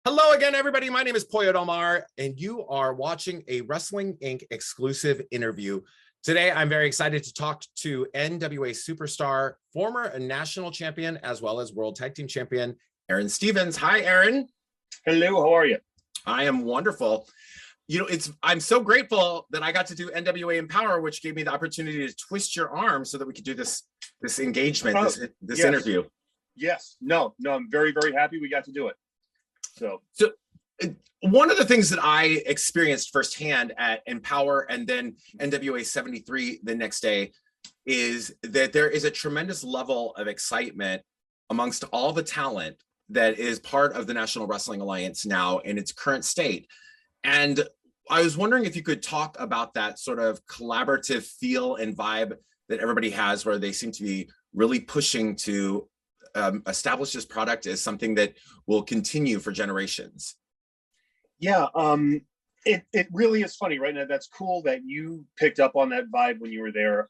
Hello again, everybody. My name is Poyo Domar, and you are watching a Wrestling Inc. exclusive interview. Today, I'm very excited to talk to NWA superstar, former national champion, as well as world tag team champion, Aron Stevens. Hi, Aron. Hello, how are you? I am wonderful. I'm so grateful that I got to do NWA Empower, which gave me the opportunity to twist your arm so that we could do this engagement, this yes. interview. Yes. No, I'm very, very happy we got to do it. So one of the things that I experienced firsthand at Empower and then NWA 73 the next day is that there is a tremendous level of excitement amongst all the talent that is part of the National Wrestling Alliance now in its current state. And I was wondering if you could talk about that sort of collaborative feel and vibe that everybody has, where they seem to be really pushing to establish this product as something that will continue for generations. Yeah, it really is funny, right? Now that's cool that you picked up on that vibe when you were there.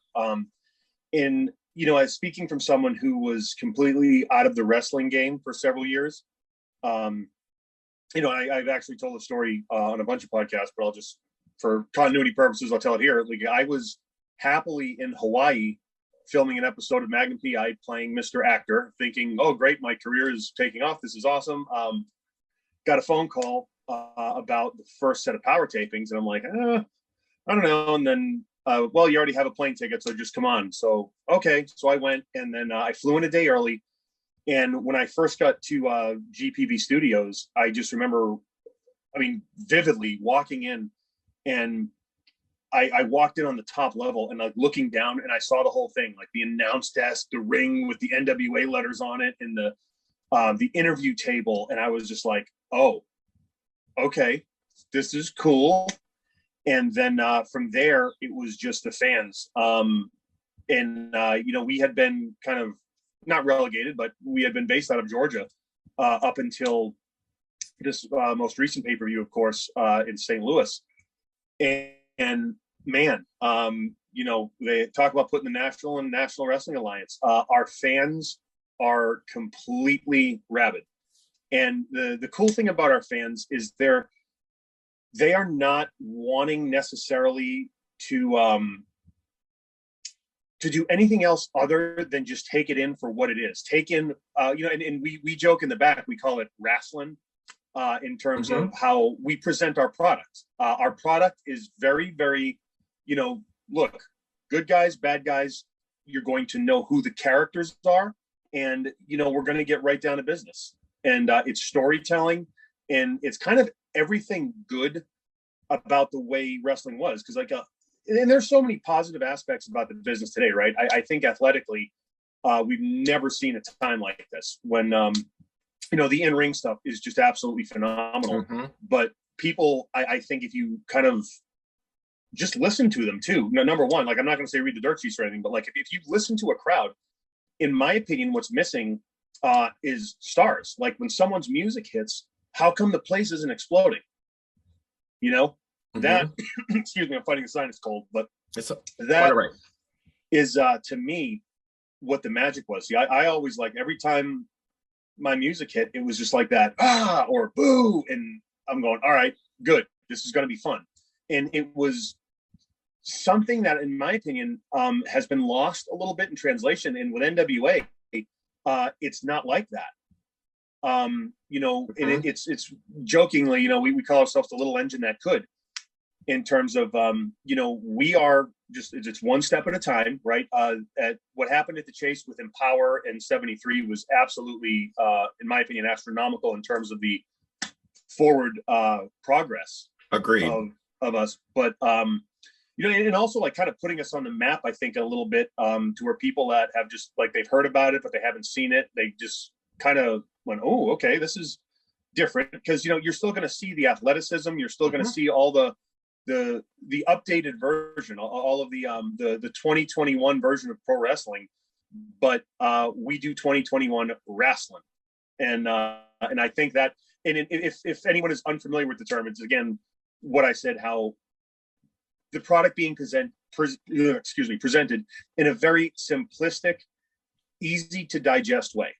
As speaking from someone who was completely out of the wrestling game for several years, I've actually told the story on a bunch of podcasts, but I'll just, for continuity purposes, I'll tell it here. Like, I was happily in Hawaii filming an episode of Magnum PI, playing Mr. Actor, thinking, oh, great, my career is taking off. This is awesome. Got a phone call about the first set of power tapings, and I'm like, I don't know. And then, well, you already have a plane ticket, so just come on. So, okay. So I went, and then I flew in a day early. And when I first got to GPV Studios, I just remember, vividly walking in, and I walked in on the top level and like looking down, and I saw the whole thing, like the announce desk, the ring with the NWA letters on it, and the interview table. And I was just like, oh, okay, this is cool. And then from there, it was just the fans. We had been kind of not relegated, but we had been based out of Georgia up until this most recent pay-per-view, of course, in St. Louis. And man, they talk about putting the National Wrestling Alliance. Our fans are completely rabid. And the cool thing about our fans is they are not wanting necessarily to do anything else other than just take it in for what it is. Take in, and we joke in the back, we call it wrestling. In terms of how we present our product. Our product is very, very, look, good guys, bad guys, you're going to know who the characters are, and, we're going to get right down to business. And it's storytelling, and it's kind of everything good about the way wrestling was. Because and there's so many positive aspects about the business today, right? I think athletically, we've never seen a time like this when, the in-ring stuff is just absolutely phenomenal. But people, I think if you kind of just listen to them too, number one, like, I'm not going to say read the dirt sheets or anything, but like, if you listen to a crowd, in my opinion, what's missing is stars. Like, when someone's music hits, how come the place isn't exploding? That, excuse me, I'm fighting a sinus cold, but that right. is, to me, what the magic was. See, I always, like, every time my music hit, it was just like that, or boo, and I'm going, all right, good, this is going to be fun. And it was something that, in my opinion, has been lost a little bit in translation. And with NWA, it's not like that. And it's jokingly, we call ourselves the little engine that could, in terms of, we are just, it's one step at a time, right? At what happened at the Chase with Empower and 73 was absolutely, in my opinion, astronomical in terms of the forward progress. Agreed. Of us. But, and also, like, kind of putting us on the map, I think, a little bit, to where people that have just, like, they've heard about it, but they haven't seen it. They just kind of went, oh, okay, this is different. Because, you're still going to see the athleticism. You're still going to see all the updated version, all of the 2021 version of pro wrestling, but we do 2021 wrestling, and I think that, and if anyone is unfamiliar with the term, it's again what I said, how the product being presented in a very simplistic, easy to digest way.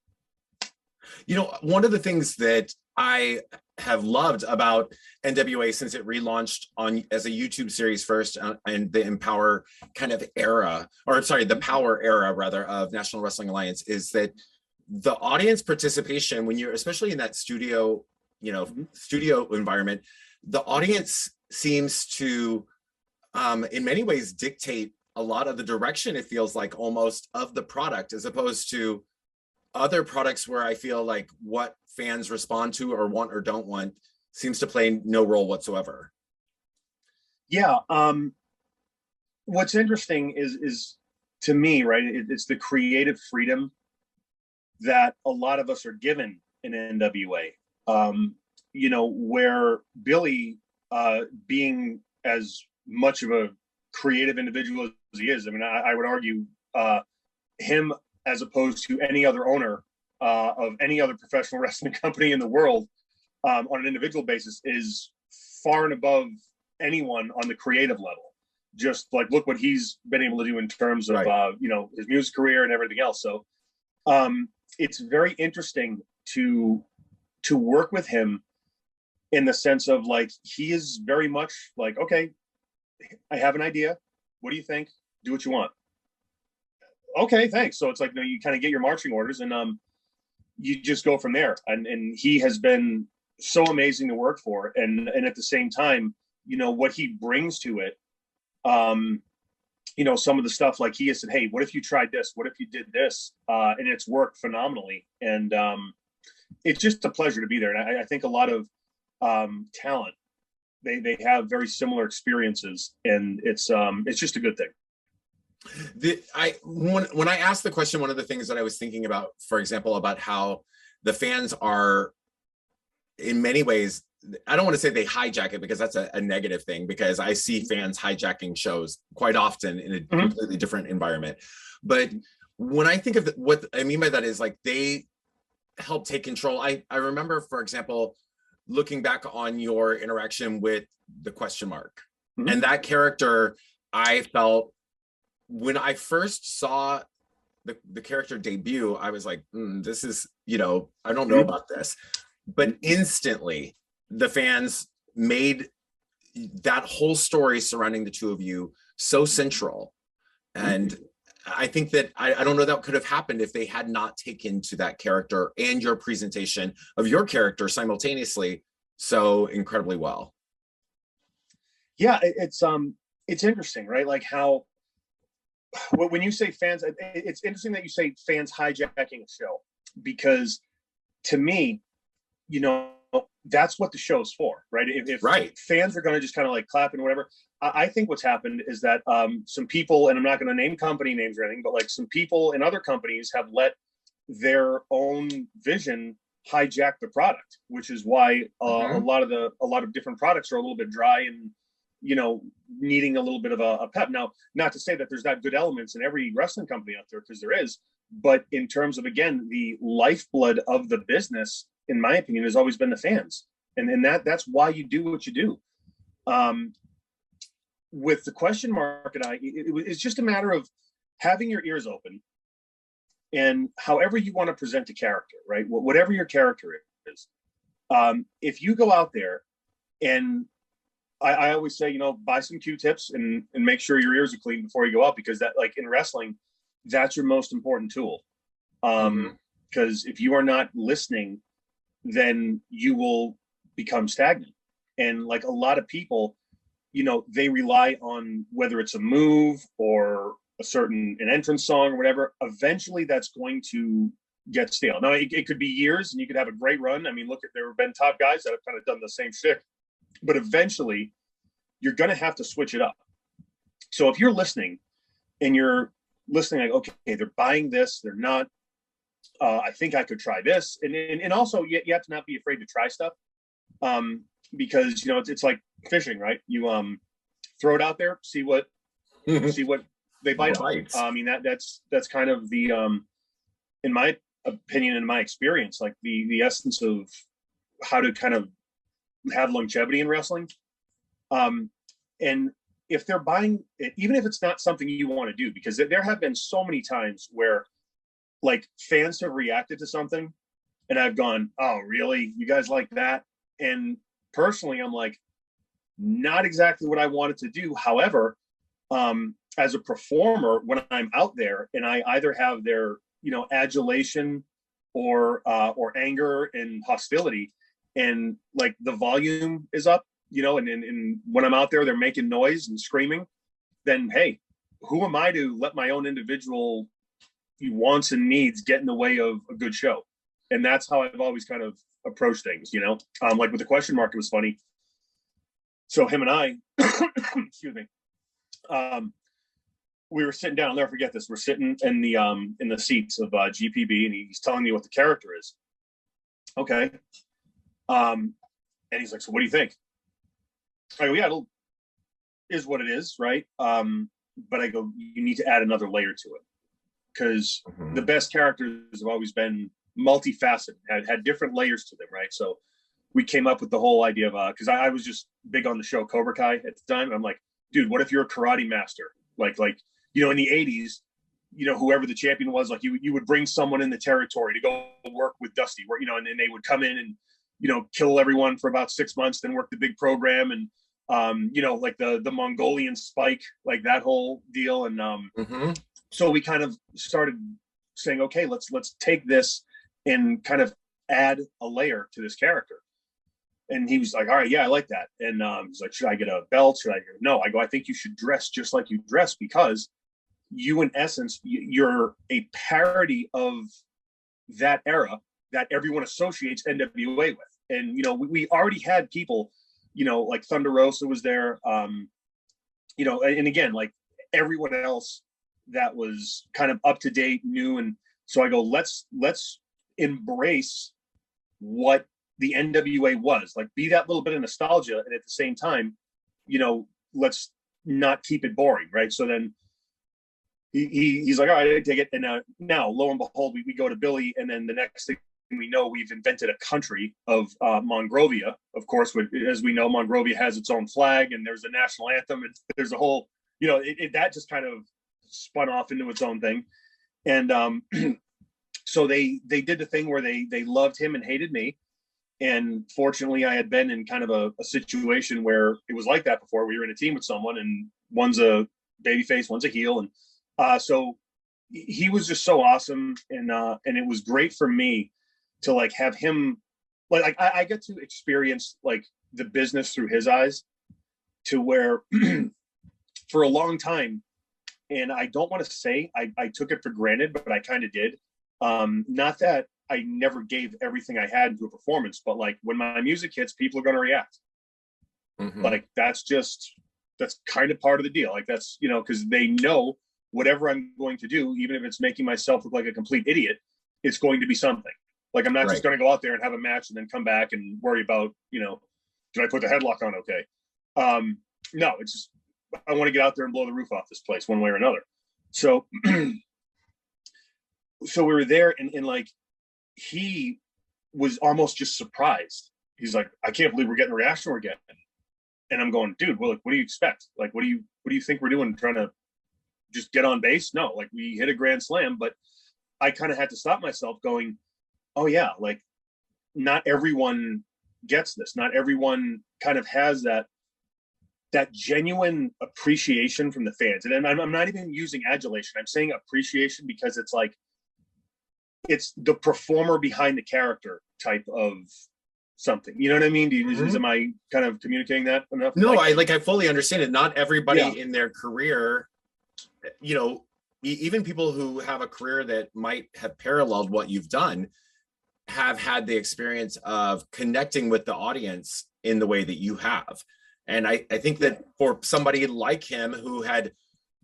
One of the things that I have loved about NWA since it relaunched on as a YouTube series first, and the Empower kind of era, or sorry, the Power era rather, of National Wrestling Alliance, is that the audience participation, when you're especially in that studio, studio environment, the audience seems to in many ways dictate a lot of the direction, it feels like, almost, of the product, as opposed to other products where I feel like what fans respond to or want or don't want seems to play no role whatsoever. Yeah. What's interesting is to me, right, it's the creative freedom that a lot of us are given in NWA. Where Billy, being as much of a creative individual as he is, I mean, I would argue him, as opposed to any other owner of any other professional wrestling company in the world, on an individual basis, is far and above anyone on the creative level. Just like, look what he's been able to do in terms of, right. His music career and everything else. So it's very interesting to work with him, in the sense of, like, he is very much like, okay, I have an idea. What do you think? Do what you want. Okay, thanks. So it's like, you kind of get your marching orders, and you just go from there. And he has been so amazing to work for, and at the same time, what he brings to it, some of the stuff, like, he has said, hey, what if you tried this? What if you did this? And it's worked phenomenally. And it's just a pleasure to be there. And I think a lot of talent, they have very similar experiences, and it's just a good thing. When I asked the question, one of the things that I was thinking about, for example, about how the fans are, in many ways, I don't want to say they hijack it, because that's a negative thing, because I see fans hijacking shows quite often in a completely different environment. But when I think of what I mean by that is, like, they help take control. I remember, for example, looking back on your interaction with the Question Mark, and that character, I felt, when I first saw the character debut, I was like, this is, I don't know about this. But instantly, the fans made that whole story surrounding the two of you so central. And I think that I don't know that could have happened if they had not taken to that character and your presentation of your character simultaneously so incredibly well. Yeah, it's interesting, right? Like, how, when you say fans, it's interesting that you say fans hijacking a show, because to me, that's what the show's for, right? If right. fans are going to just kind of like clap and whatever, I think what's happened is that some people, and I'm not going to name company names or anything, but like some people in other companies have let their own vision hijack the product, which is why a lot of different products are a little bit dry and needing a little bit of a pep. Now, not to say that there's not good elements in every wrestling company out there, because there is, but in terms of, again, the lifeblood of the business, in my opinion, has always been the fans, and that's why you do what you do. With the Question Mark, and it's just a matter of having your ears open, and however you want to present a character, right? Whatever your character is, if you go out there, and I always say, buy some Q-tips and make sure your ears are clean before you go out, because that, like, in wrestling, that's your most important tool. Because if you are not listening, then you will become stagnant. And like a lot of people, they rely on, whether it's a move or an entrance song or whatever, eventually that's going to get stale. Now, it could be years, and you could have a great run. I mean, there have been top guys that have kind of done the same shit, but eventually you're going to have to switch it up. So if you're listening, and you're listening, like, okay, they're buying this, they're not, I think I could try this. And also, you have to not be afraid to try stuff, because, it's like fishing, right? You throw it out there, see what they bite on. I mean, that's kind of the, in my opinion, in my experience, like the essence of how to kind of have longevity in wrestling. And if they're buying it, even if it's not something you want to do, because there have been so many times where, like, fans have reacted to something and I've gone, oh, really? You guys like that? And personally, I'm like, not exactly what I wanted to do. However, as a performer, when I'm out there and I either have their, adulation or anger and hostility, and like the volume is up, and when I'm out there, they're making noise and screaming, then hey, who am I to let my own individual wants and needs get in the way of a good show? And that's how I've always kind of approached things, like with the question mark, it was funny. So him and I, excuse me, we were sitting down. I'll never forget this. We're sitting in the seats of GPB, and he's telling me what the character is. Okay. And he's like, so what do you think? I go, yeah, it is what it is, right? But I go, you need to add another layer to it, because the best characters have always been multifaceted, had different layers to them, right? So we came up with the whole idea of because I was just big on the show Cobra Kai at the time. I'm like, dude, what if you're a karate master? Like in the 80s, whoever the champion was, like you would bring someone in the territory to go work with Dusty, where and they would come in and kill everyone for about 6 months, then work the big program, and like the Mongolian Spike, like that whole deal. And so we kind of started saying, okay, let's take this and kind of add a layer to this character. And he was like, all right, yeah, I like that. And he's like, should I get a belt? Should I go? No, I go, I think you should dress just like you dress, because you, in essence, you're a parody of that era that everyone associates NWA with. And, we already had people, like Thunder Rosa was there, and again, like everyone else that was kind of up to date, new. And so I go, let's embrace what the NWA was like, be that little bit of nostalgia, and at the same time, let's not keep it boring, right? So then he's like, all right, I take it. And now, lo and behold, we go to Billy, and then the next thing we know, we've invented a country of Monrovia. Of course, as we know, Monrovia has its own flag, and there's a national anthem, and there's a whole, that just kind of spun off into its own thing. And so they did the thing where they loved him and hated me. And fortunately, I had been in kind of a situation where it was like that before. We were in a team with someone, and one's a babyface, one's a heel. And so he was just so awesome. And it was great for me to like have him, like I get to experience like the business through his eyes, to where for a long time, and I don't want to say I took it for granted, but I kind of did. Not that I never gave everything I had into a performance, but like when my music hits, people are going to react. Like that's kind of part of the deal. Like that's, because they know whatever I'm going to do, even if it's making myself look like a complete idiot, it's going to be something. Like I'm not just going to go out there and have a match and then come back and worry about, did I put the headlock on? Okay. No, it's just, I want to get out there and blow the roof off this place one way or another. So, so we were there, and like, he was almost just surprised. He's like, I can't believe we're getting a reaction we're getting. And I'm going, dude, well, like, what do you expect? Like, what do you think we're doing? Trying to just get on base? No, like we hit a grand slam, but I kind of had to stop myself going, oh yeah, like not everyone gets this. Not everyone kind of has that genuine appreciation from the fans. And I'm not even using adulation. I'm saying appreciation, because it's like, it's the performer behind the character type of something. You know what I mean? Am I kind of communicating that enough? No, I fully understand it. Not everybody in their career, even people who have a career that might have paralleled what you've done, have had the experience of connecting with the audience in the way that you have. And I think that for somebody like him, who had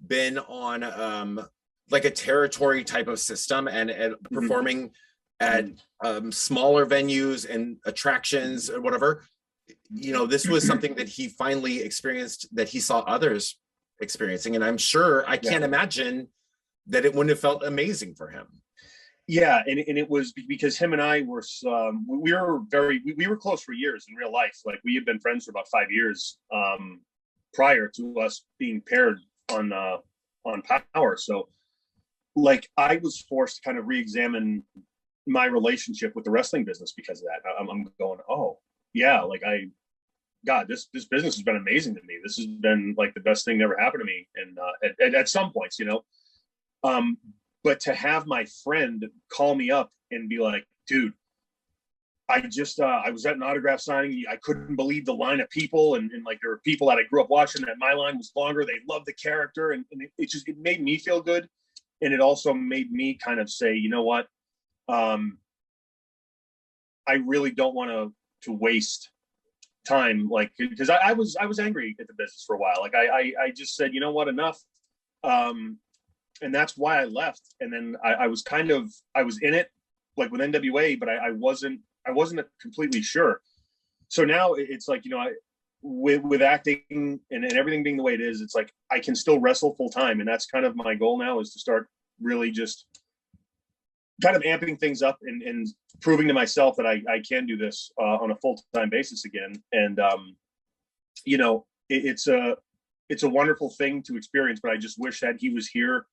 been on like a territory type of system and performing at smaller venues and attractions or whatever, this was something that he finally experienced, that he saw others experiencing. And I'm sure, I can't imagine that it wouldn't have felt amazing for him. Yeah, and it was because him and I were we were close for years in real life. Like we had been friends for about 5 years prior to us being paired on Power. So like I was forced to kind of re-examine my relationship with the wrestling business because of that. I'm going, oh, yeah, like God, this business has been amazing to me. This has been like the best thing that ever happened to me. And at some points, you know, but to have my friend call me up and be like, dude, I was at an autograph signing. I couldn't believe the line of people. And like, there were people that I grew up watching that my line was longer. They loved the character. And it made me feel good. And it also made me kind of say, you know what? I really don't want to waste time, like, because I was angry at the business for a while. Like I just said, you know what, enough. And that's why I left. And then I was in it, like with NWA, but I wasn't completely sure. So now it's like, you know, with acting and everything being the way it is, it's like I can still wrestle full time. And that's kind of my goal now, is to start really just kind of amping things up and proving to myself that I can do this on a full-time basis again. And, you know, it's a wonderful thing to experience, but I just wish that he was here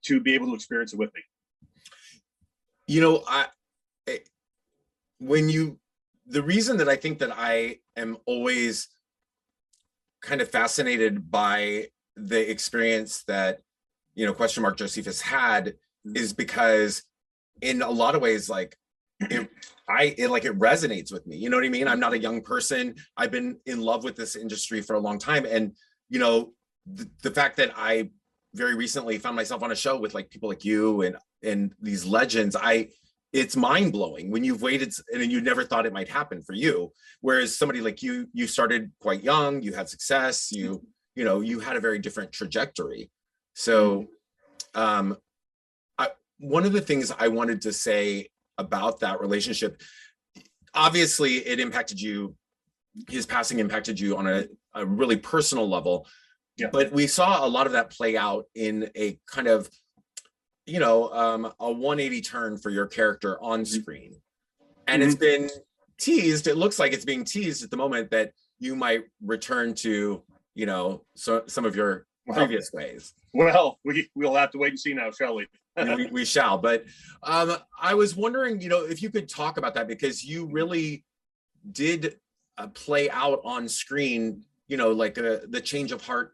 to be able to experience it with me. You know, the reason that I think that I am always kind of fascinated by the experience that, you know, question mark Josephus had is because in a lot of ways, like it resonates with me. You know what I mean? I'm not a young person. I've been in love with this industry for a long time. And, you know, the fact that I very recently found myself on a show with like people like you and these legends, it's mind blowing when you've waited and you never thought it might happen for you. Whereas somebody like you started quite young, you had success, you know, you had a very different trajectory. So, one of the things I wanted to say about that relationship, obviously it impacted you, his passing impacted you on a really personal level, yeah. But we saw a lot of that play out in a kind of, you know, a 180 turn for your character on screen. And it's been teased, it looks like it's being teased at the moment that you might return to, you know, some of your previous ways. Well, we'll have to wait and see now, shall we? we shall. But I was wondering, you know, if you could talk about that, because you really did play out on screen, you know, like the change of heart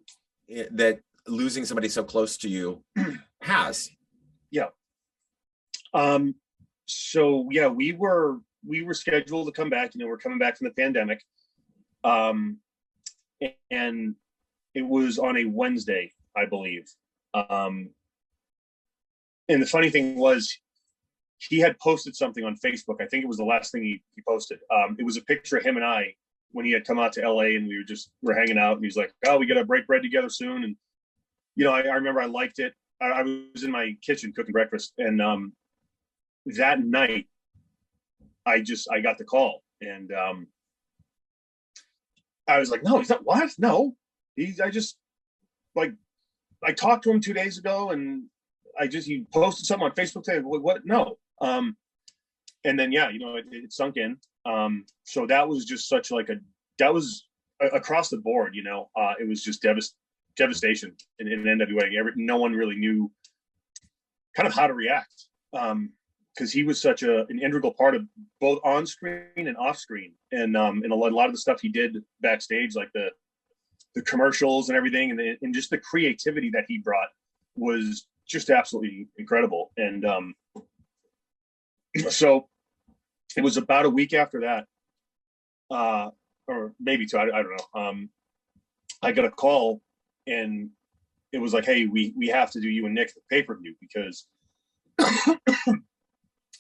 that losing somebody so close to you has. Yeah. So yeah, we were scheduled to come back. You know, we're coming back from the pandemic, and it was on a Wednesday, I believe. And the funny thing was, he had posted something on Facebook. I think it was the last thing he posted. It was a picture of him and I when he had come out to LA, and we were hanging out, and he's like, "Oh, we got to break bread together soon." And, you know, I remember I liked it. I was in my kitchen cooking breakfast, and that night I got the call, and I was like, "No, he's not. What? No, I talked to him 2 days ago, and he posted something on Facebook today. What? No." And then, yeah, you know, it sunk in. So that was just that was across the board, you know, it was just devastation in NWA. No one really knew kind of how to react. Because he was such an integral part of both on screen and off screen. And a lot of the stuff he did backstage, like the commercials and everything, and just the creativity that he brought was just absolutely incredible. And so it was about a week after that, or maybe two, I don't know. I got a call, and it was like, "Hey, we have to do you and Nick the pay-per-view because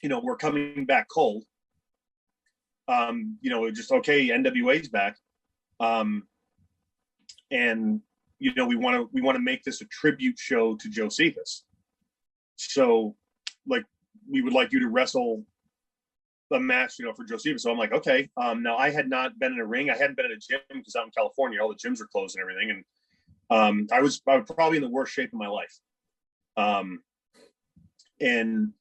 you know, we're coming back cold. You know, just okay, NWA's back. And you know, we want to make this a tribute show to Josephus. So, like, we would like you to wrestle a match, you know, for Josephus." So I'm like, okay. Now, I had not been in a ring. I hadn't been in a gym because out in California, all the gyms are closed and everything. And I was probably in the worst shape of my life. And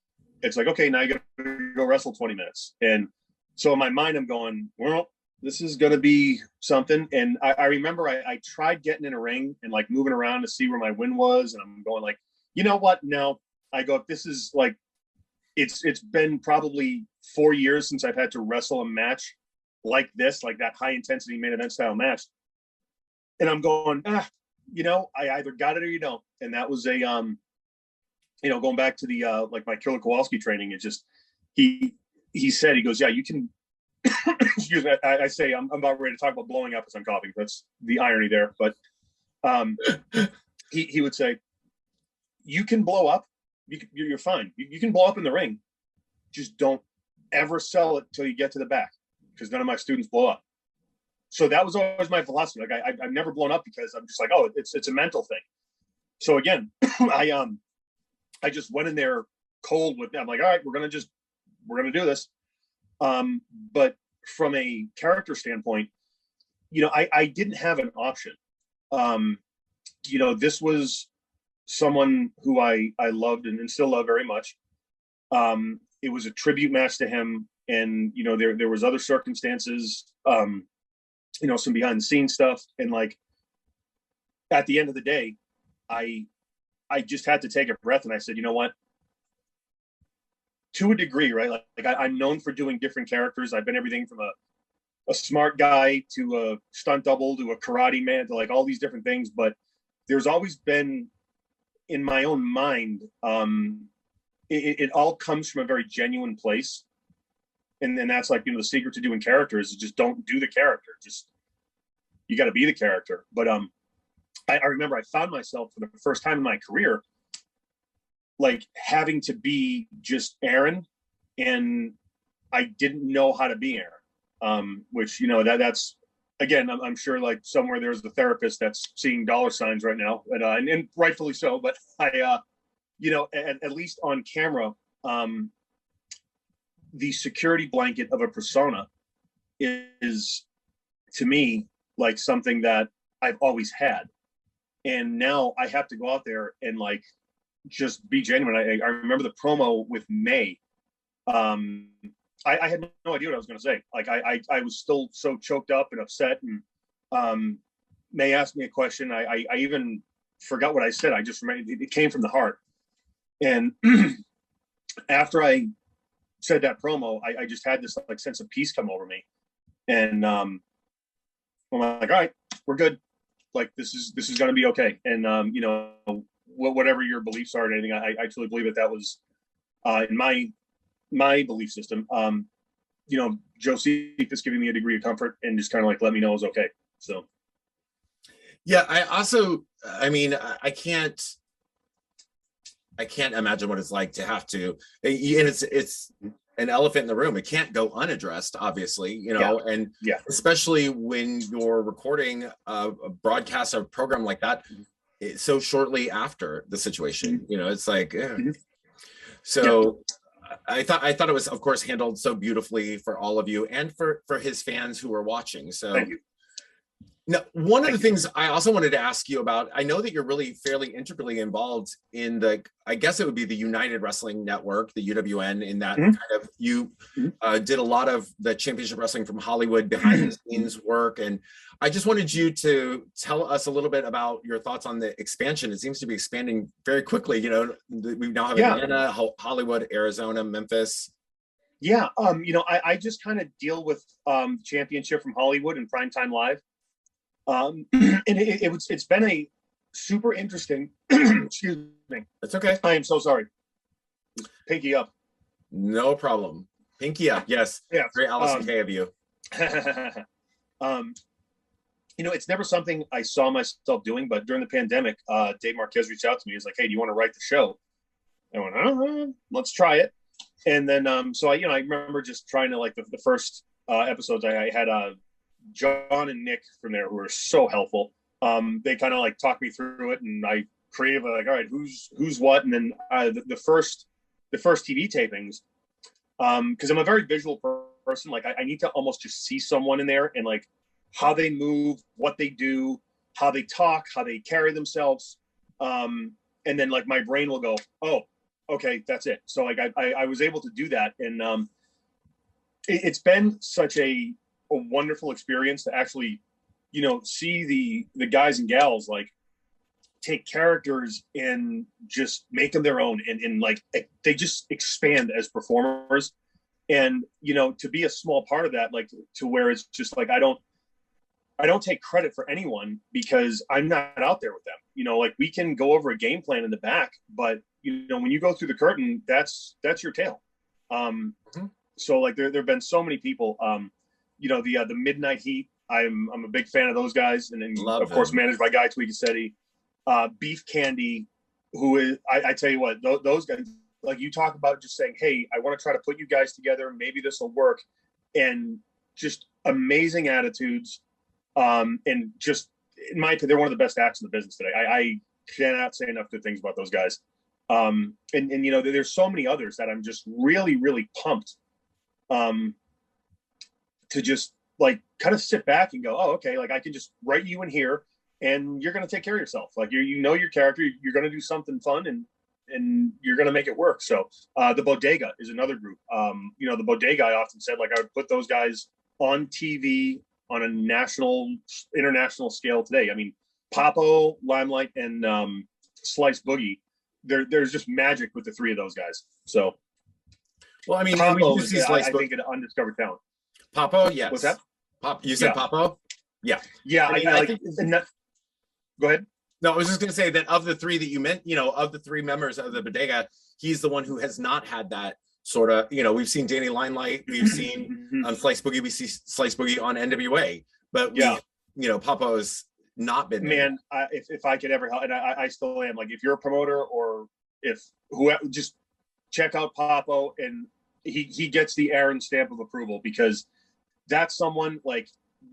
it's like, okay, now you got to go wrestle 20 minutes. And so in my mind, I'm going, well, this is going to be something. And I remember I tried getting in a ring and like moving around to see where my win was. And I'm going like, you know what? No, I go, this is like, it's been probably 4 years since I've had to wrestle a match like this, like that high intensity main event style match. And I'm going, you know, I either got it or you don't. And that was a, you know, going back to the, like my Killer Kowalski training, it just, he said, he goes, yeah, you can, excuse me, I say, I'm about ready to talk about blowing up as I'm coughing. That's the irony there. But he would say, you can blow up. You're fine. You can blow up in the ring. Just don't ever sell it till you get to the back, because none of my students blow up. So that was always my philosophy. Like I've never blown up because I'm just like, oh, it's a mental thing. So again, I just went in there cold with them. I'm like, all right, we're gonna do this. But from a character standpoint, you know, I didn't have an option. You know, this was someone who I loved and still love very much. It was a tribute match to him, and you know, there was other circumstances, you know, some behind the scenes stuff, and like at the end of the day, I just had to take a breath, and I said, you know what? To a degree, right? Like I'm known for doing different characters. I've been everything from a smart guy to a stunt double to a karate man to like all these different things. But there's always been in my own mind, it all comes from a very genuine place. And then that's like, you know, the secret to doing characters is just don't do the character. Just, you got to be the character. But I remember I found myself for the first time in my career, like having to be just Aron, and I didn't know how to be Aron. Which, you know, that's, again, I'm sure like somewhere there's the therapist that's seeing dollar signs right now, and rightfully so. But I, you know, at least on camera, the security blanket of a persona is, to me, like something that I've always had. And now I have to go out there and like just be genuine. I remember the promo with May. I had no idea what I was going to say. Like I was still so choked up and upset. And May asked me a question. I even forgot what I said. I just remember it came from the heart. And after I said that promo, I just had this like sense of peace come over me. And I'm like, all right, we're good. Like this is going to be okay. And you know, whatever your beliefs are and anything, I truly believe that was in my belief system. You know, Joseph is giving me a degree of comfort and just kind of like let me know it's okay. So yeah, I also, I mean, I can't imagine what it's like to have to, and it's an elephant in the room. It can't go unaddressed, obviously, you know, yeah. and yeah, especially when you're recording a broadcast or a program like that so shortly after the situation, you know, it's like, so I thought it was, of course, handled so beautifully for all of you and for his fans who were watching. So thank you. now, one of the things I also wanted to ask you about, I know that you're really fairly integrally involved in the, I guess it would be the United Wrestling Network, the UWN, in that kind of, you did a lot of the Championship Wrestling from Hollywood behind the scenes work. And I just wanted you to tell us a little bit about your thoughts on the expansion. It seems to be expanding very quickly. You know, we now have Atlanta, Hollywood, Arizona, Memphis. Yeah. You know, I just kind of deal with Championship from Hollywood and Primetime Live. And it's been a super interesting, excuse me. That's okay. I am so sorry. Just pinky up. No problem. Pinky up. Yes. Yeah. Very Allison K of you. You know, it's never something I saw myself doing, but during the pandemic, Dave Marquez reached out to me. He's like, hey, do you want to write the show? I went, let's try it. And then, so I remember just trying to, like, the first episodes, I had John and Nick from there who were so helpful. They kind of like talked me through it, and I creatively like, all right, who's what, and then the first TV tapings, because I'm a very visual person. Like I need to almost just see someone in there and like how they move, what they do, how they talk, how they carry themselves, and then like my brain will go, oh, okay, that's it. So like I was able to do that, and it's been such a wonderful experience to actually, you know, see the guys and gals like take characters and just make them their own, and like they just expand as performers. And, to be a small part of that, like to where it's just like, I don't take credit for anyone because I'm not out there with them. Like we can go over a game plan in the back, but when you go through the curtain, that's your tale. So like there have been so many people, the Midnight Heat. I'm a big fan of those guys, and then of course managed by Guy Tweegacetti. Beef Candy, who is I tell you what, those guys, like you talk about just saying, hey, I want to try to put you guys together, maybe this will work, and just amazing attitudes. And just in my opinion, they're one of the best acts in the business today. I cannot say enough good things about those guys. And there's so many others that I'm just really, really pumped to just like kind of sit back and go, oh, okay, like I can just write you in here and you're going to take care of yourself. Like your character, you're going to do something fun and you're going to make it work. So the Bodega is another group. The Bodega, I often said, like I would put those guys on TV on a national, international scale today. I mean, Papo, Limelight, and Slice Boogie, there's just magic with the three of those guys. So, well, I mean, Papo is, I think, an undiscovered talent. Papo, yes. What's that? You said Papo? Yeah. Yeah, I think go ahead. No, I was just going to say that of the three that you meant, of the three members of the Bodega, he's the one who has not had that sort of, we've seen Danny Limelight, we've seen Slice Boogie, we see Slice Boogie on NWA, but Papo's not been there. Man, if I could ever help, and I still am, like if you're a promoter or if whoever, just check out Papo, and he gets the Aron stamp of approval, because that's someone, like,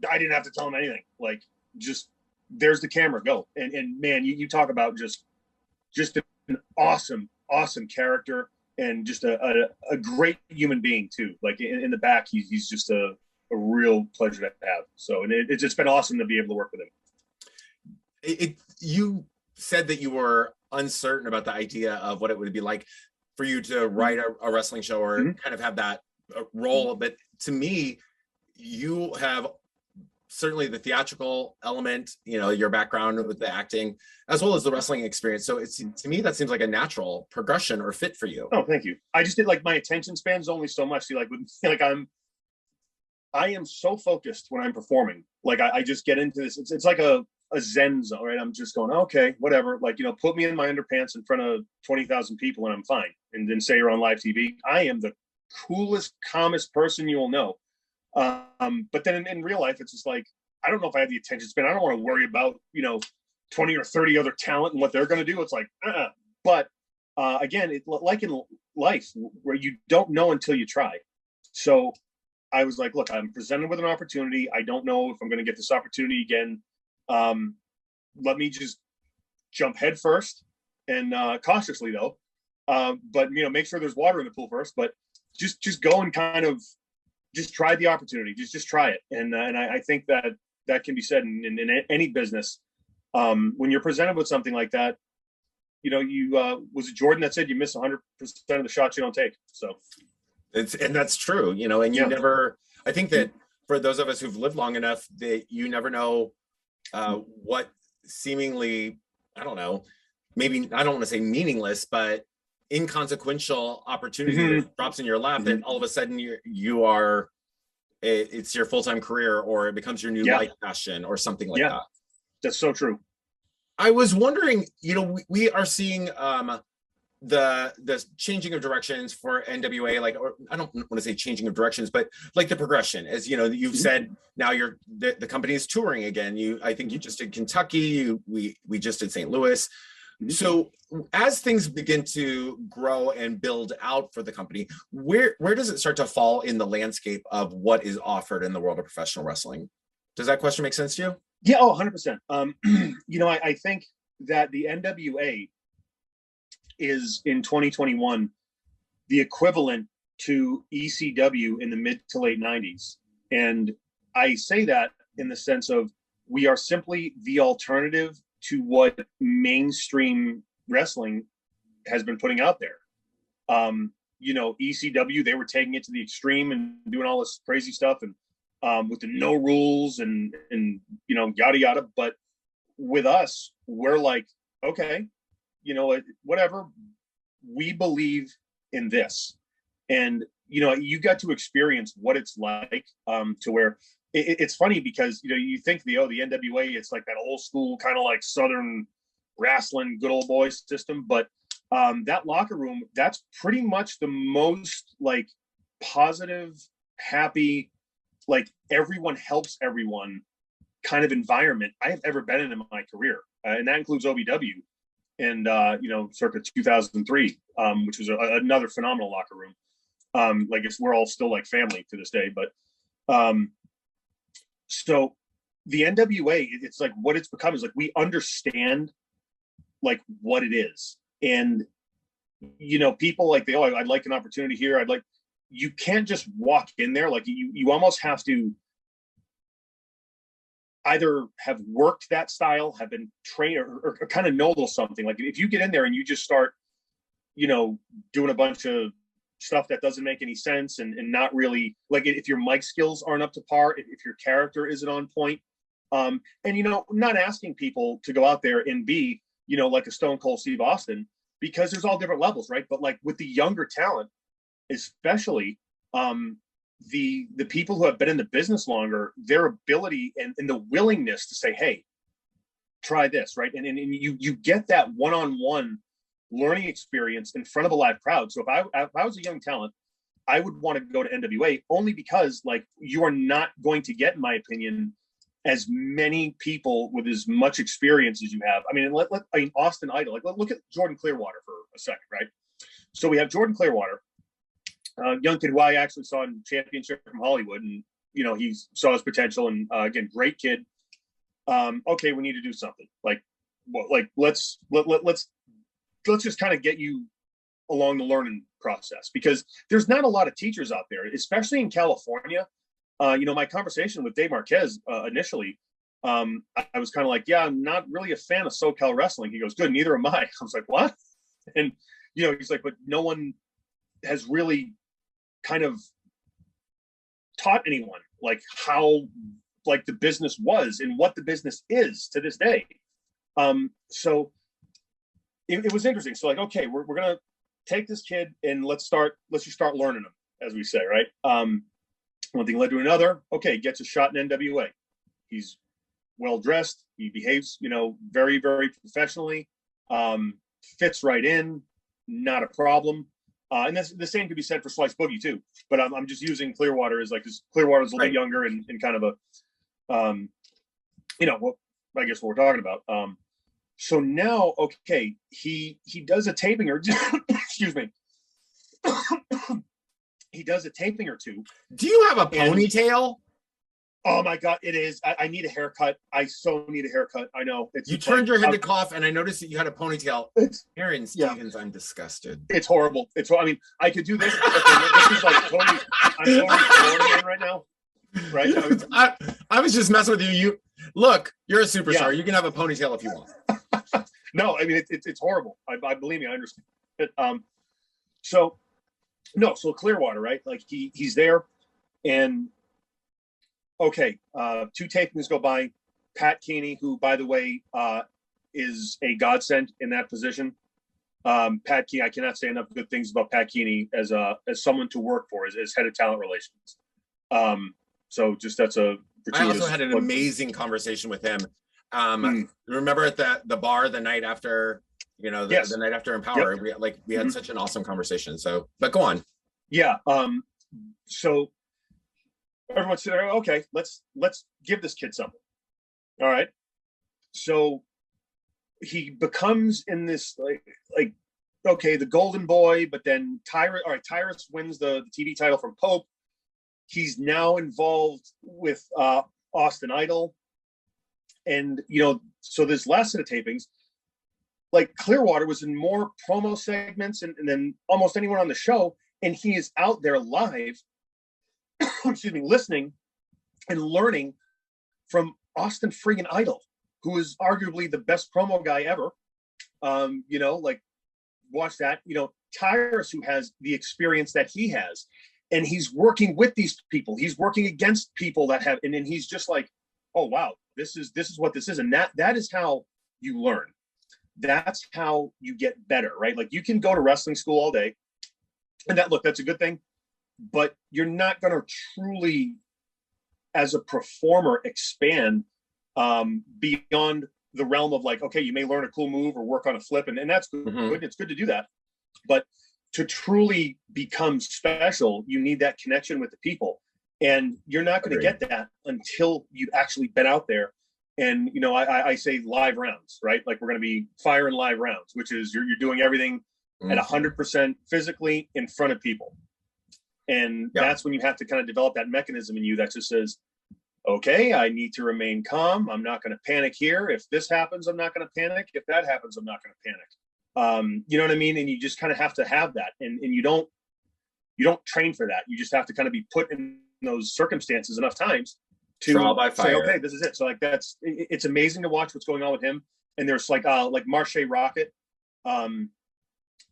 I didn't have to tell him anything. Like, just there's the camera, go. And man, you talk about just an awesome character, and just a great human being too. Like in the back, he's just a real pleasure to have. So, and it's just been awesome to be able to work with him. You said that you were uncertain about the idea of what it would be like for you to write a wrestling show or kind of have that role. But to me, you have certainly the theatrical element, your background with the acting, as well as the wrestling experience. So to me, that seems like a natural progression or fit for you. Oh, thank you. I just did, like, my attention span's only so much. See, like, I am so focused when I'm performing. Like I just get into this. It's like a Zen zone, right? I'm just going, okay, whatever. Like, put me in my underpants in front of 20,000 people and I'm fine. And then say you're on live TV. I am the coolest, calmest person you will know. But then in real life, it's just like, I don't know if I have the attention span. I don't want to worry about, 20 or 30 other talent and what they're going to do. It's like, but again, like in life where you don't know until you try. So I was like, look, I'm presented with an opportunity. I don't know if I'm going to get this opportunity again. Let me just jump head first, and cautiously though. But make sure there's water in the pool first. But just go and kind of just try the opportunity. Just try it. And I think that can be said in any business. When you're presented with something like that, was it Jordan that said you miss 100% of the shots you don't take? So. And that's true, and you never, I think that for those of us who've lived long enough, that you never know what seemingly, I don't know, maybe, I don't want to say meaningless, but inconsequential opportunity that drops in your lap, that all of a sudden it's your full-time career, or it becomes your new life passion or something like that. That's so true. I was wondering, we are seeing the changing of directions for NWA, like, or I don't want to say changing of directions, but like the progression, as you've said, now the company is touring again. I think you just did Kentucky, we just did St. Louis. So as things begin to grow and build out for the company, where does it start to fall in the landscape of what is offered in the world of professional wrestling? Does that question make sense to you? Yeah, 100%. I think that the NWA is in 2021 the equivalent to ECW in the mid to late 90s. And I say that in the sense of, we are simply the alternative to what mainstream wrestling has been putting out there. ECW, they were taking it to the extreme and doing all this crazy stuff, and with the no rules and yada yada. But with us, we're like, okay, whatever, we believe in this. And you got to experience what it's like, to where it's funny because, you think the NWA, it's like that old school kind of like Southern wrestling, good old boy system. But that locker room, that's pretty much the most like positive, happy, like everyone helps everyone kind of environment I have ever been in my career. And that includes OVW and, circa 2003, which was another phenomenal locker room. Like we're all still like family to this day, but so the NWA, it's like what it's become is like we understand like what it is. And people like I'd like an opportunity here. You can't just walk in there. Like you almost have to either have worked that style, have been trained, or kind of know a little something. Like if you get in there and you just start, doing a bunch of stuff that doesn't make any sense and not really, like if your mic skills aren't up to par, if your character isn't on point, and not asking people to go out there and be, like a Stone Cold Steve Austin, because there's all different levels, right? But like with the younger talent, especially, the people who have been in the business longer, their ability and the willingness to say, hey, try this, right? And you get that one-on-one learning experience in front of a live crowd. So if I was a young talent, I would want to go to NWA only because like you are not going to get, in my opinion, as many people with as much experience as you have. I mean, Austin Idol, like look at Jordan Clearwater for a second, right? So we have Jordan Clearwater, young kid who I actually saw in championship from Hollywood, and he saw his potential, and again, great kid. Okay, we need to do something. Let's just kind of get you along the learning process, because there's not a lot of teachers out there, especially in California. My conversation with Dave Marquez initially, I was kind of like, yeah, I'm not really a fan of SoCal wrestling. He goes, good, neither am I. I was like, what? And he's like, but no one has really kind of taught anyone like how like the business was and what the business is to this day. So it was interesting. So like, okay, we're gonna take this kid and let's just start learning him, as we say, right? One thing led to another. Okay, gets a shot in NWA. He's well dressed. He behaves, very, very professionally. Fits right in, not a problem. And that's the same could be said for Slice Boogie too. But I'm just using Clearwater as like, because Clearwater's a little bit younger and kind of a, I guess what we're talking about. So now, okay, he does a taping or excuse me. He does a taping or two. Do you have a ponytail? Oh my God, it is. I need a haircut. I so need a haircut. I know. You turned your head to cough, and I noticed that you had a ponytail. Aaron Stevens, yeah. I'm disgusted. It's horrible. I mean, I could do this. This is like totally. I'm totally Florida right now. Right? I was just messing with you. Look, you're a superstar. Yeah. You can have a ponytail if you want. No, I mean it's horrible. I believe me. I understand. But, so Clearwater, right? Like he's there, and. Okay, two tapings go by. Pat Keeney, who, by the way, is a godsend in that position. Pat Keeney, I cannot say enough good things about Pat Keeney as someone to work for, as head of talent relations. So just that's a. I also had an amazing conversation with him. Remember at the bar the night after, the night after Empower, yep. we had such an awesome conversation. So, but go on. Yeah. So. Everyone's sitting there, okay, let's give this kid something. All right. So he becomes in this like okay, the golden boy, but then Tyrus wins the TV title from Pope. He's now involved with Austin Idol. And so this last set of tapings, like Clearwater was in more promo segments and than almost anyone on the show, and he is out there live. Excuse me, listening and learning from Austin friggin' Idol, who is arguably the best promo guy ever. Watch that. Tyrus, who has the experience that he has, and he's working with these people. He's working against people that have, and then he's just like, oh wow, this is what this is, and that is how you learn. That's how you get better, right? Like you can go to wrestling school all day, and that's a good thing. but you're not going to truly, as a performer, expand beyond the realm of like, okay, you may learn a cool move or work on a flip, and that's good. Mhm. It's good to do that. But to truly become special, you need that connection with the people. And you're not going to get that until you've actually been out there. And, you know, I say live rounds, right? Like we're going to be firing live rounds, which is you're doing everything at 100% physically in front of people. And that's when you have to kind of develop that mechanism in you that just says, okay, I need to remain calm. I'm not going to panic here. If this happens, I'm not going to panic. If that happens, I'm not going to panic. You know what I mean? And you just kind of have to have that. And you don't train for that. You just have to kind of be put in those circumstances enough times to say, okay, this is it. So like it's amazing to watch what's going on with him. And there's like Marche Rocket.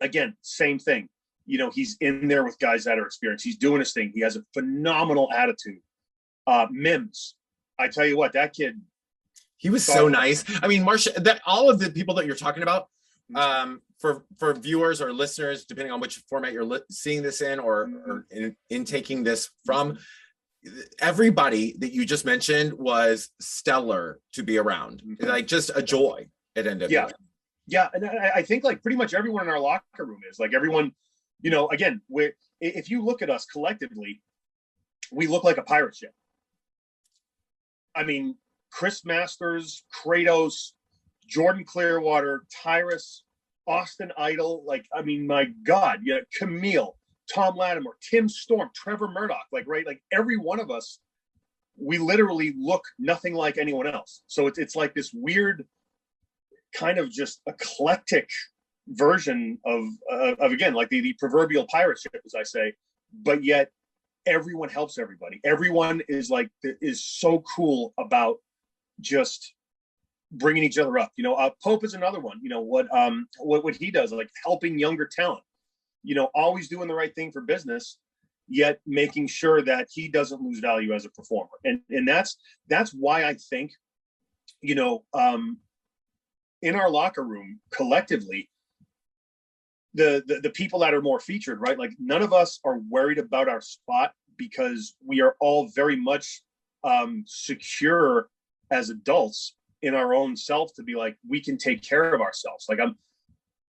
Again, same thing. You know, he's in there with guys that are experienced. He's doing his thing. He has a phenomenal attitude. Mims, I tell you what, that kid, he was so nice. I mean, Marcia, that all of the people that you're talking about, for viewers or listeners, depending on which format you're seeing this in or in taking this from, everybody that you just mentioned was stellar to be around. Like just a joy at NWA. Yeah, and I think like pretty much everyone in our locker room is like everyone. You know, again, if you look at us collectively, we look like a pirate ship. I mean, Chris Masters, Kratos, Jordan Clearwater, Tyrus, Austin Idol, like, I mean, my God, yeah, Camille, Tom Lattimore, Tim Storm, Trevor Murdoch, like, right, like every one of us, we literally look nothing like anyone else. So it's like this weird kind of just eclectic version of again, like the proverbial pirate ship, as I say, but yet everyone helps everybody. Everyone is so cool about just bringing each other up. You know, Pope is another one. You know what he does, like helping younger talent. You know, always doing the right thing for business, yet making sure that he doesn't lose value as a performer. And that's why I think, you know, in our locker room collectively, the people that are more featured, right? Like none of us are worried about our spot because we are all very much secure as adults in our own self to be like, we can take care of ourselves. Like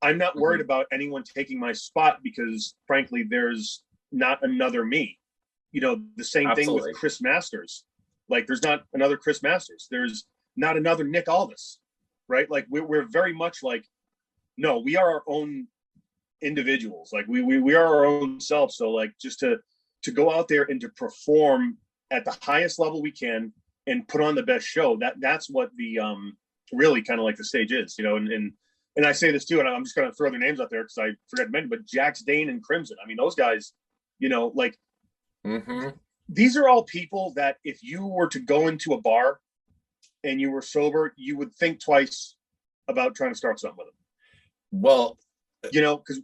I'm not worried about anyone taking my spot because frankly, there's not another me. You know, the same thing with Chris Masters. Like there's not another Chris Masters. There's not another Nick Aldis, right? Like we're very much like, no, we are our own individuals. Like we are our own selves. So like just to go out there and to perform at the highest level we can and put on the best show, that's what the really kind of like the stage is, you know. And I say this too, and I'm just gonna throw their names out there because I forgot to mention, but Jax Dane and Crimson, I mean those guys, you know, like these are all people that if you were to go into a bar and you were sober, you would think twice about trying to start something with them. Well, you know, because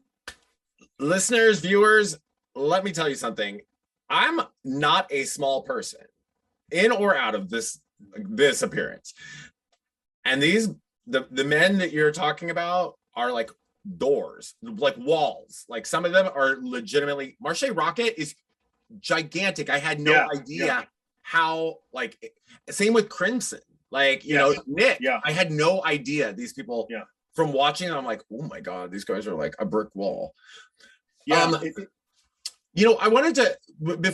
listeners, viewers, let me tell you something. I'm not a small person in or out of this appearance. And the men that you're talking about are like doors, like walls. Like some of them are legitimately, Marche Rocket is gigantic. I had no idea how, like, same with Crimson. Like, you know, Nick, I had no idea these people from watching, I'm like, oh my God, these guys are like a brick wall. You know, I wanted to,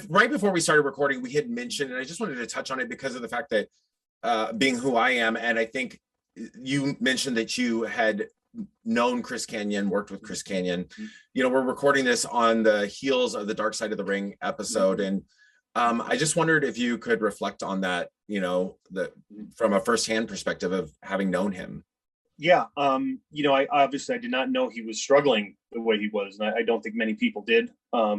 right before we started recording, we had mentioned, and I just wanted to touch on it because of the fact that being who I am, and I think you mentioned that you had known Chris Kanyon, worked with Chris Kanyon. You know, we're recording this on the heels of the Dark Side of the Ring episode, and I just wondered if you could reflect on that, you know, from a firsthand perspective of having known him. Yeah, you know, I did not know he was struggling the way he was, and I don't think many people did. A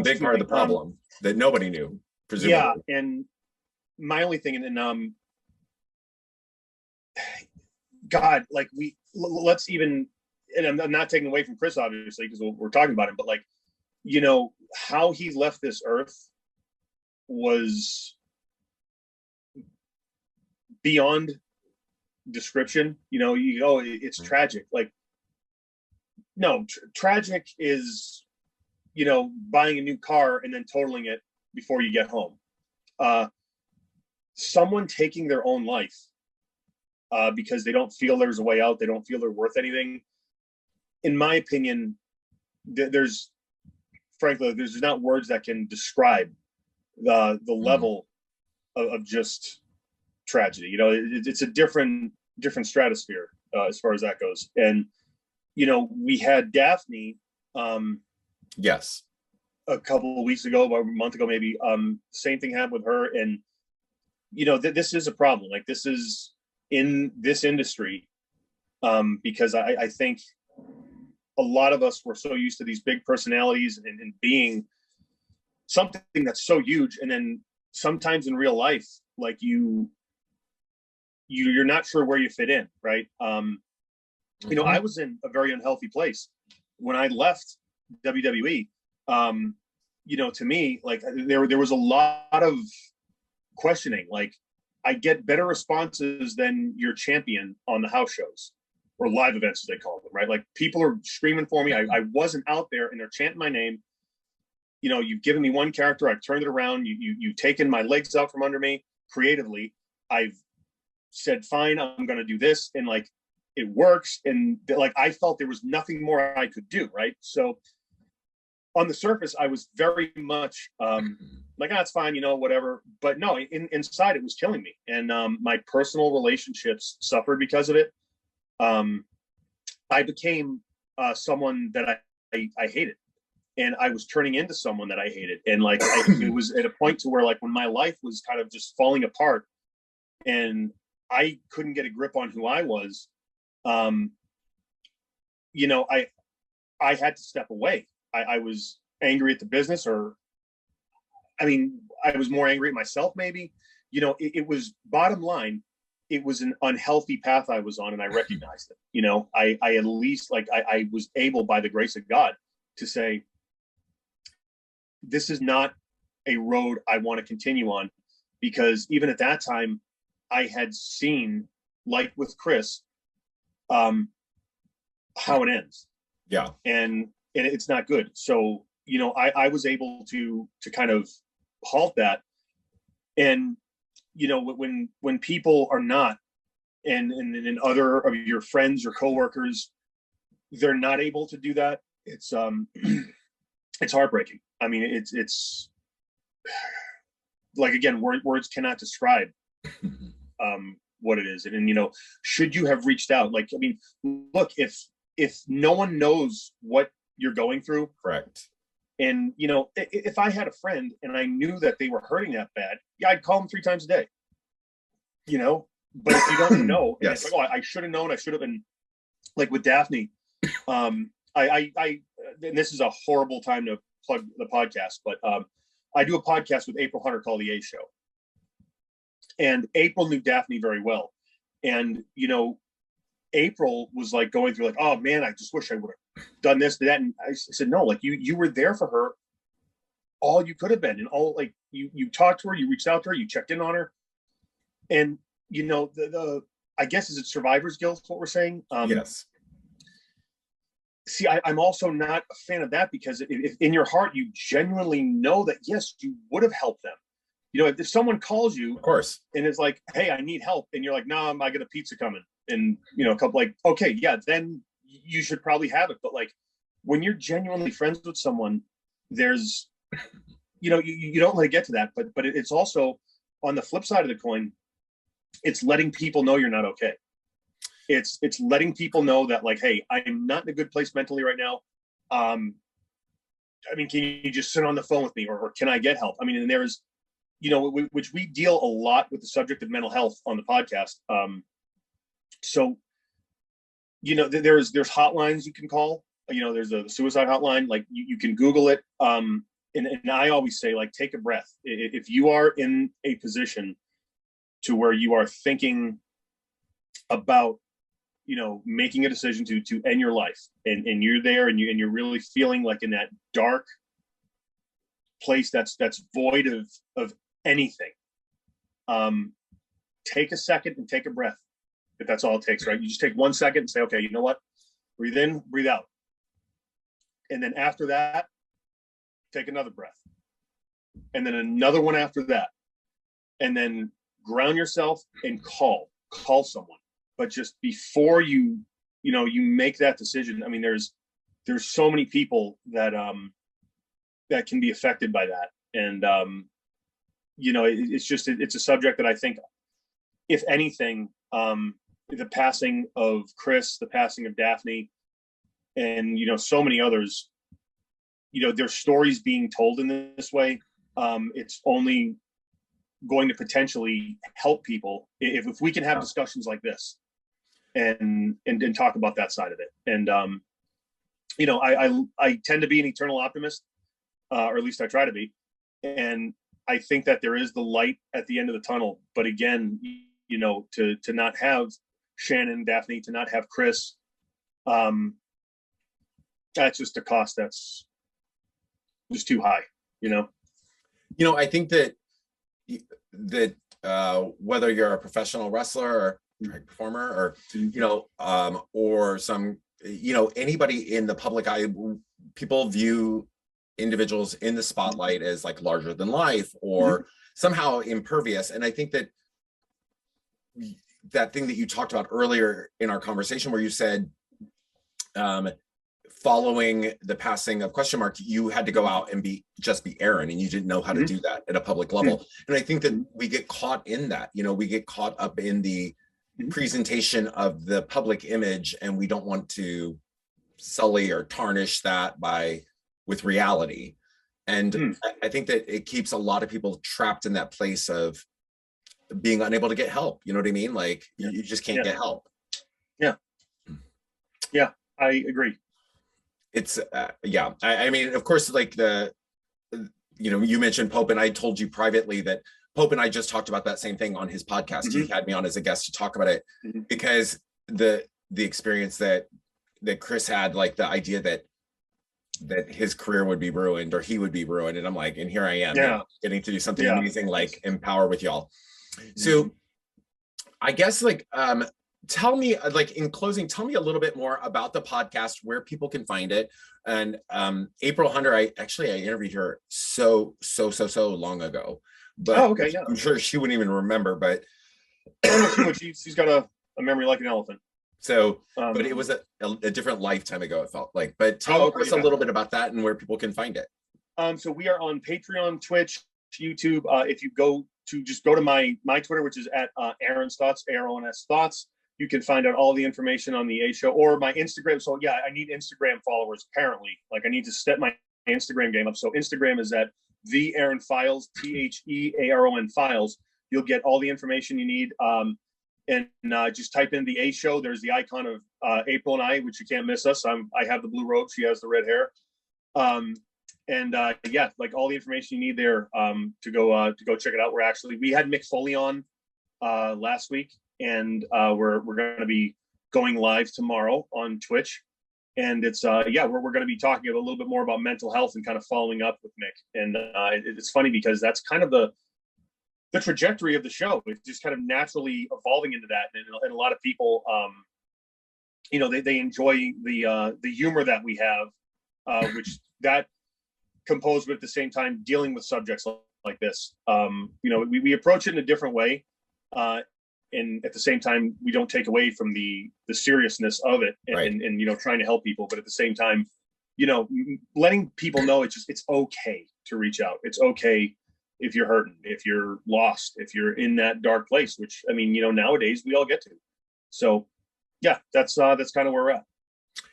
big part of the problem that nobody knew, presumably. Yeah, and my only thing, and God, like let's even, and I'm not taking away from Chris, obviously, because we're talking about him, but like, you know, how he left this earth was beyond description. You know, you go, it's tragic. Like, no, tragic is buying a new car and then totaling it before you get home. Someone taking their own life because they don't feel there's a way out, they don't feel they're worth anything. In my opinion, there's not words that can describe the level of just tragedy. It's a different stratosphere as far as that goes. And we had Daphne yes, a couple of weeks ago, about a month ago maybe. Same thing happened with her. And this is a problem. Like, this is in this industry, because I think a lot of us were so used to these big personalities and being something that's so huge, and then sometimes in real life, like you're not sure where you fit in, right? I was in a very unhealthy place when I left WWE. To me, like, there was a lot of questioning. Like, I get better responses than your champion on the house shows or live events, as they call them, right? Like, people are screaming for me. I wasn't out there and they're chanting my name. You've given me one character, I've turned it around. You've taken my legs out from under me creatively. I've said, fine, I'm going to do this. And like, it works. And like, I felt there was nothing more I could do. Right. So on the surface, I was very much like, it's fine, whatever. But no, inside it was killing me. And my personal relationships suffered because of it. I became someone that I hated. And I was turning into someone that I hated. And like, it was at a point to where, like, when my life was kind of just falling apart and I couldn't get a grip on who I was, I had to step away. I was angry at the business, I was more angry at myself, maybe. It was, bottom line, it was an unhealthy path I was on, and I recognized it. I at least, like, I was able, by the grace of God, to say, this is not a road I want to continue on, because even at that time, I had seen, like with Chris, how it ends. Yeah. And it's not good. So, I was able to kind of halt that. And, when people are not, and other of your friends or coworkers, they're not able to do that, it's it's heartbreaking. It's like, again, words cannot describe what it is. And should you have reached out? Like, look, if no one knows what you're going through, correct. And if I had a friend and I knew that they were hurting that bad, yeah, I'd call them 3 times a day. But if you don't know, and yes. it's like, I should have known, I should have been, like with Daphne. And this is a horrible time to plug the podcast, but I do a podcast with April Hunter called The A Show. And April knew Daphne very well. And, April was like going through, like, oh man, I just wish I would have done this, that. And I said, no, like, you were there for her all you could have been. And all, like, you talked to her, you reached out to her, you checked in on her. And, I guess, is it survivor's guilt, what we're saying? Yes. See, I'm also not a fan of that, because if in your heart you genuinely know that, yes, you would have helped them. If someone calls you, of course, and it's like, hey, I need help, and you're like, no, I got a pizza coming, and a couple, like, okay, yeah, then you should probably have it. But like, when you're genuinely friends with someone, there's, you don't let it get to that. But it's also, on the flip side of the coin, it's letting people know you're not okay. It's letting people know that, like, hey, I'm not in a good place mentally right now. Can you just sit on the phone with me, or can I get help? And there's, which we deal a lot with the subject of mental health on the podcast. So, there's hotlines you can call. There's a suicide hotline. Like, you can Google it. And I always say, like, take a breath. If you are in a position to where you are thinking about, making a decision to end your life, and you're there, and you're really feeling like in that dark place that's void of anything, take a second and take a breath. If that's all it takes, right? You just take 1 second and say, okay, you know what? Breathe in, breathe out. And then after that, take another breath, and then another one after that, and then ground yourself and call someone. But just before you make that decision, I mean, there's so many people that that can be affected by that. And it's a subject that I think, if anything, the passing of Chris, the passing of Daphne, and so many others, their stories being told in this way, it's only going to potentially help people if we can have discussions like this and talk about that side of it. And I tend to be an eternal optimist, or at least I try to be, and I think that there is the light at the end of the tunnel. But again, to not have Shannon, Daphne, to not have Chris, that's just a cost that's just too high. I think that whether you're a professional wrestler or drag performer, or some, anybody in the public eye, people view individuals in the spotlight as like larger than life or somehow impervious. And I think that thing that you talked about earlier in our conversation, where you said, following the passing of question mark, you had to go out and be Aron, and you didn't know how to do that at a public level. And I think that we get caught in that, we get caught up in the presentation of the public image, and we don't want to sully or tarnish that with reality. And I think that it keeps a lot of people trapped in that place of being unable to get help. You know what I mean? Like you just can't get help. Yeah, I agree. It's I mean, of course, like you mentioned Pope, and I told you privately that Pope and I just talked about that same thing on his podcast. He had me on as a guest to talk about it, because the experience that Chris had, like the idea that his career would be ruined, or he would be ruined. And I'm like, and here I am getting to do something amazing, like Empower with y'all. So I guess tell me, in closing, tell me a little bit more about the podcast, where people can find it. And April Hunter, I interviewed her so long ago, but I'm sure she wouldn't even remember, but she's got a memory like an elephant. So, but it was a different lifetime ago, it felt like. But tell us a little bit about that and where people can find it. So we are on Patreon, Twitch, YouTube. If you go to my Twitter, which is at Aron's Thoughts, ARONS Thoughts, you can find out all the information on the A Show, or my Instagram. So I need Instagram followers, apparently. Like, I need to step my Instagram game up. So Instagram is at the Aron Files, TheAron Files. You'll get all the information you need. And just type in the A Show. There's the icon of April and I, which you can't miss us. I have the blue robe. She has the red hair. Like all the information you need there to go check it out. We had Mick Foley on last week, and we're going to be going live tomorrow on Twitch. And it's we're going to be talking a little bit more about mental health and kind of following up with Mick. And it's funny because that's kind of the trajectory of the show. It's just kind of naturally evolving into that. And a lot of people, they enjoy the humor that we have, which that composed with, at the same time, dealing with subjects like this. We approach it in a different way. And at the same time, we don't take away from the seriousness of it and trying to help people. But at the same time, letting people know it's okay to reach out. It's okay if you're hurting, if you're lost, if you're in that dark place, which, I mean, nowadays we all get to. So that's kind of where we're at.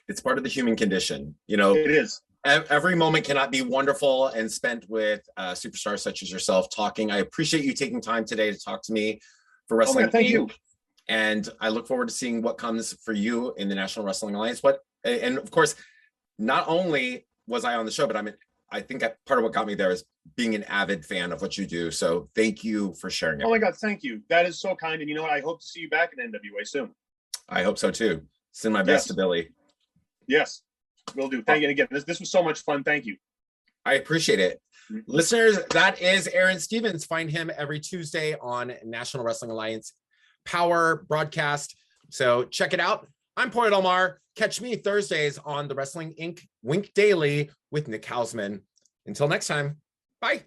It's part of the human condition. It is. Every moment cannot be wonderful and spent with superstars such as yourself talking. I appreciate you taking time today to talk to me for Wrestling. Thank you. And I look forward to seeing what comes for you in the National Wrestling Alliance. And of course, not only was I on the show, but I think part of what got me there is being an avid fan of what you do. So thank you for sharing it. Oh my God, thank you. That is so kind. And you know what? I hope to see you back in NWA soon. I hope so too. Send my best to Billy. Yes, will do. Thank you again. This was so much fun. Thank you. I appreciate it. Listeners, that is Aron Stevens. Find him every Tuesday on National Wrestling Alliance Power broadcast. So check it out. I'm Poet Omar. Catch me Thursdays on the Wrestling Inc. Wink Daily with Nick Hausman. Until next time, bye.